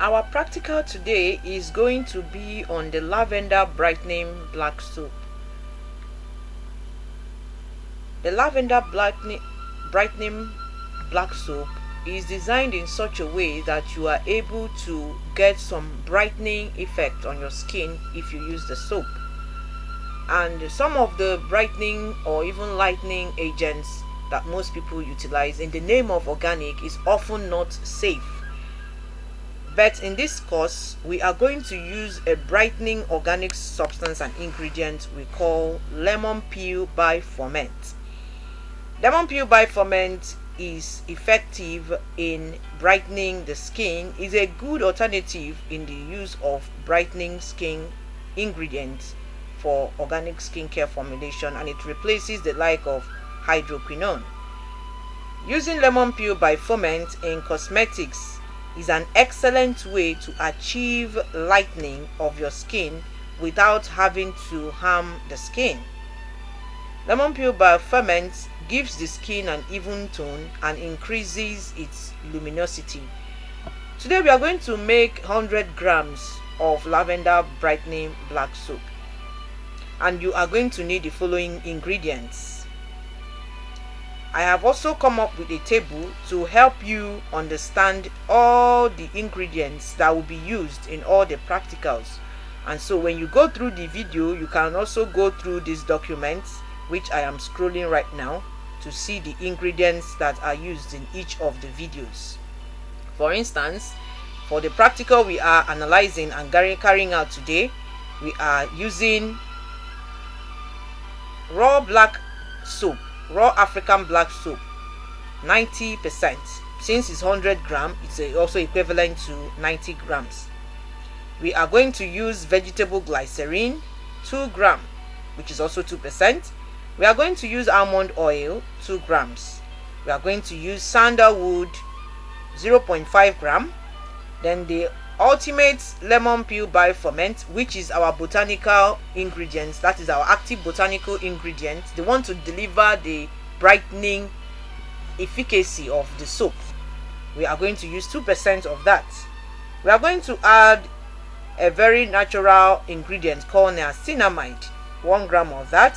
Our practical today is going to be on the lavender brightening black soap. The lavender brightening black soap is designed in such a way that you are able to get some brightening effect on your skin if you use the soap. And some of the brightening or even lightening agents that most people utilize in the name of organic is often not safe. But in this course, we are going to use a brightening organic substance and ingredient we call lemon peel bifoment. Lemon peel bifoment is effective in brightening the skin, is a good alternative in the use of brightening skin ingredients for organic skincare formulation, and it replaces the like of hydroquinone. Using lemon peel bifoment in cosmetics is an excellent way to achieve lightening of your skin without having to harm the skin. Lemon peel bifoment gives the skin an even tone and increases its luminosity. Today we are going to make 100 grams of lavender brightening black soap, and you are going to need the following ingredients. I have also come up with a table to help you understand all the ingredients that will be used in all the practicals, and so when you go through the video you can also go through these documents which I am scrolling right now to see the ingredients that are used in each of the videos. For instance, for the practical we are analyzing and carrying out today, we are using raw black soap, raw African black soap, 90%. Since it's 100 grams, it's also equivalent to 90 grams. We are going to use vegetable glycerin, 2 grams, which is also 2%. We are going to use almond oil, 2 grams. We are going to use sandalwood, 0.5 gram. Then the ultimate lemon peel bifoment, which is our botanical ingredients, that is our active botanical ingredients, the one to deliver the brightening efficacy of the soap. We are going to use 2% of that. We are going to add a very natural ingredient called niacinamide, 1 gram of that.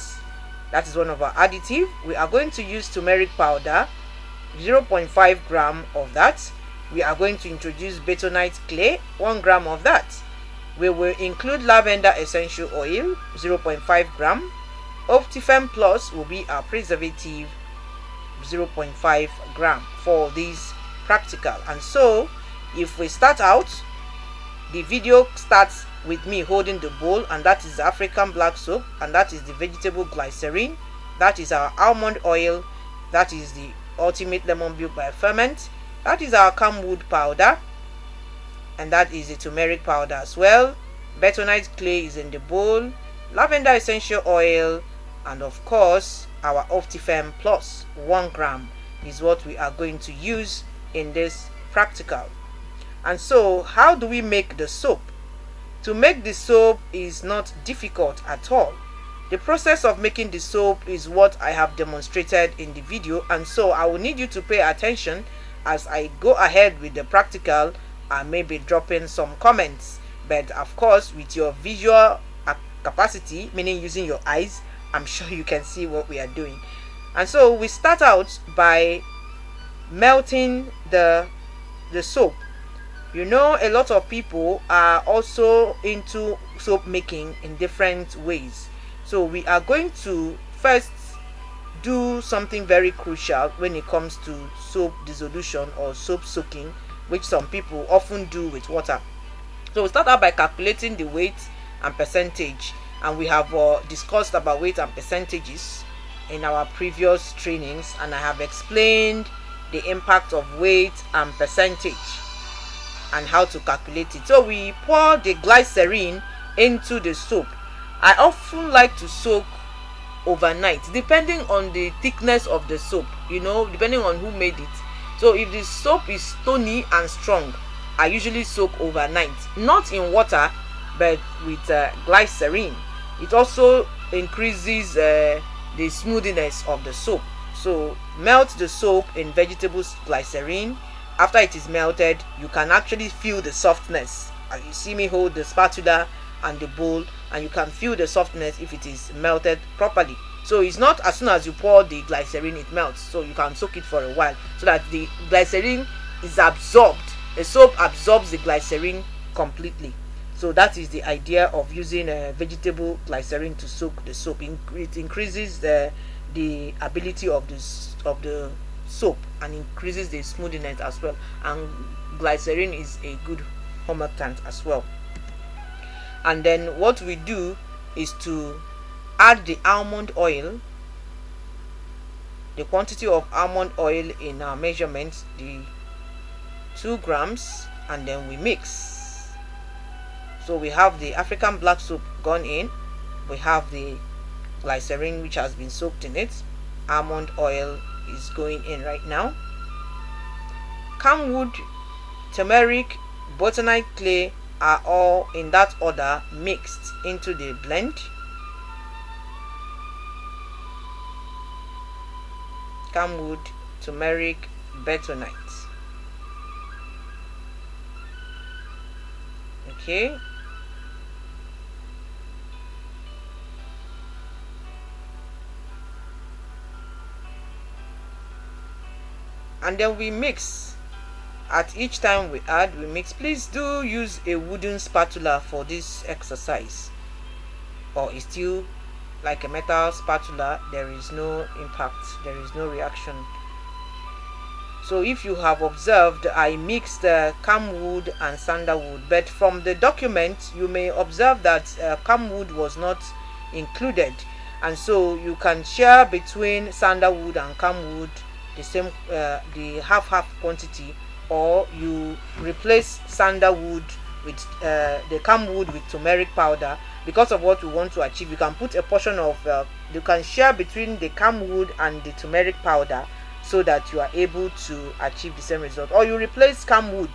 That is one of our additive. We are going to use turmeric powder, 0.5 gram of that. We are going to introduce bentonite clay, 1 gram of that. We will include lavender essential oil, 0.5 gram. Optifem Plus will be our preservative, 0.5 gram for this practical. And so if we start out, the video starts with me holding the bowl, and that is the African black soap, and that is the vegetable glycerin, that is our almond oil, that is the ultimate lemon peel bifoment, that is our camwood powder, and that is the turmeric powder as well. Bentonite clay is in the bowl, lavender essential oil, and of course our Optifem Plus, 1 gram is what we are going to use in this practical. And so how do we make the soap? To make the soap is not difficult at all. The process of making the soap is what I have demonstrated in the video, and so I will need you to pay attention as I go ahead with the practical and maybe drop in some comments. But of course, with your visual capacity, meaning using your eyes, I'm sure you can see what we are doing. And so we start out by melting the soap. You know, a lot of people are also into soap making in different ways. So we are going to first do something very crucial when it comes to soap dissolution or soap soaking, which some people often do with water. So we start out by calculating the weight and percentage, and we have discussed about weight and percentages in our previous trainings, and I have explained the impact of weight and percentage and how to calculate it. So we pour the glycerin into the soap. I often like to soak overnight, depending on the thickness of the soap, you know, depending on who made it. So if the soap is stony and strong, I usually soak overnight, not in water but with glycerin. It also increases the smoothness of the soap. So melt the soap in vegetable glycerin, after it is melted, you can actually feel the softness. As you see me hold the spatula and the bowl, and you can feel the softness if it is melted properly. So it's not as soon as you pour the glycerin it melts, so you can soak it for a while so that the glycerin is absorbed. The soap absorbs the glycerin completely. So that is the idea of using a vegetable glycerin to soak the soap. It increases the ability of the soap and increases the smoothness as well. And glycerin is a good humectant as well. And then what we do is to add the almond oil, the quantity of almond oil in our measurements, the 2 grams, and then we mix. So we have the African black soap gone in, we have the glycerin which has been soaked in it, almond oil is going in right now, camwood, turmeric, botanic clay are all in that order mixed into the blend. Camwood, turmeric, bentonite. Okay. And then we mix. At each time we add, we mix. Please do use a wooden spatula for this exercise, or it's still like a metal spatula, there is no impact, there is no reaction. So if you have observed, I mixed camwood and sandalwood, but from the document you may observe that camwood was not included, and so you can share between sandalwood and camwood the same the half quantity, or you replace sandalwood with the camwood with turmeric powder. Because of what we want to achieve, you can put a portion of you can share between the camwood and the turmeric powder so that you are able to achieve the same result, or you replace camwood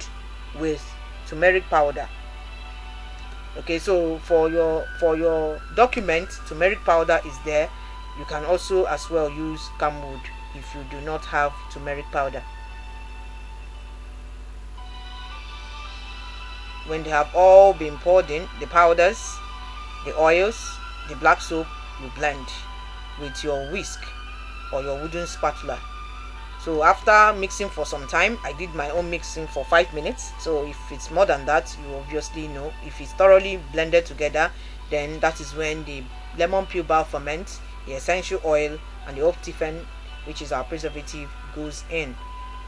with turmeric powder. Okay, so for your document, turmeric powder is there. You can also as well use camwood if you do not have turmeric powder. When they have all been poured in, the powders, the oils, the black soap, you blend with your whisk or your wooden spatula. So after mixing for some time, I did my own mixing for 5 minutes. So if it's more than that, you obviously know. If it's thoroughly blended together, then that is when the lemon peel bar ferment, the essential oil, and the optifen, which is our preservative, goes in.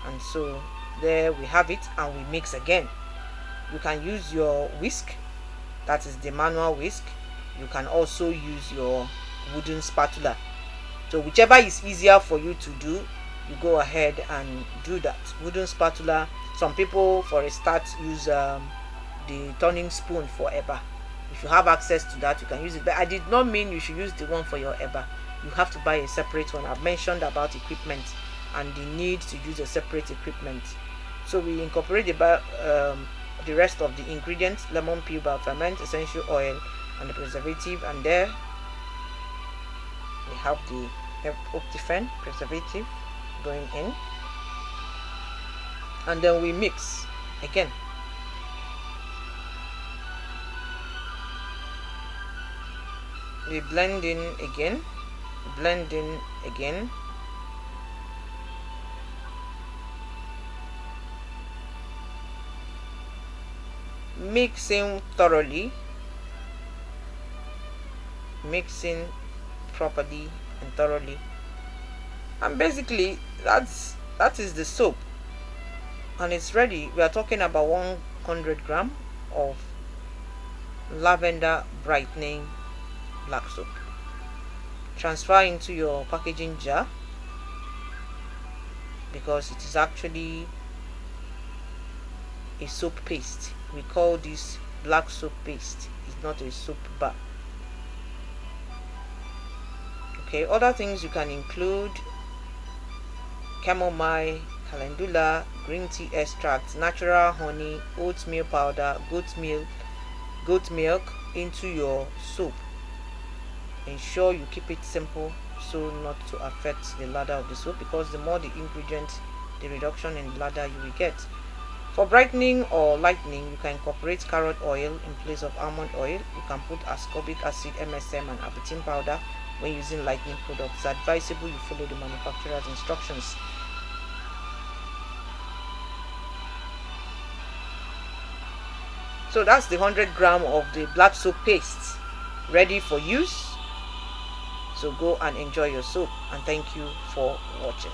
And so there we have it, and we mix again. You can use your whisk, that is the manual whisk. You can also use your wooden spatula. So whichever is easier for you to do, you go ahead and do that. Wooden spatula, some people for a start use the turning spoon for eba. If you have access to that, you can use it, but I did not mean you should use the one for your eba. You have to buy a separate one. I've mentioned about equipment and the need to use a separate equipment. So we incorporate the rest of the ingredients: lemon peel bar ferment, essential oil, and the preservative, and there we have the optifen preservative going in, and then we mix again. We blend in again, blend in again. Mixing thoroughly, mixing properly and thoroughly, and basically that is the soap, and it's ready. We are talking about 100 grams of lavender brightening black soap. Transfer into your packaging jar, because it is actually a soap paste. We call this black soap paste. It's not a soap bar. Okay, other things you can include: chamomile, calendula, green tea extract, natural honey, oatmeal powder, goat milk into your soap. Ensure you keep it simple so not to affect the lather of the soap, because the more the ingredients the reduction in bladder you will get. For brightening or lightening, you can incorporate carrot oil in place of almond oil. You can put ascorbic acid, MSM, and abatin powder when using lightening products. It's advisable you follow the manufacturer's instructions. So that's the 100 gram of the black soap paste ready for use. So go and enjoy your soap, and thank you for watching.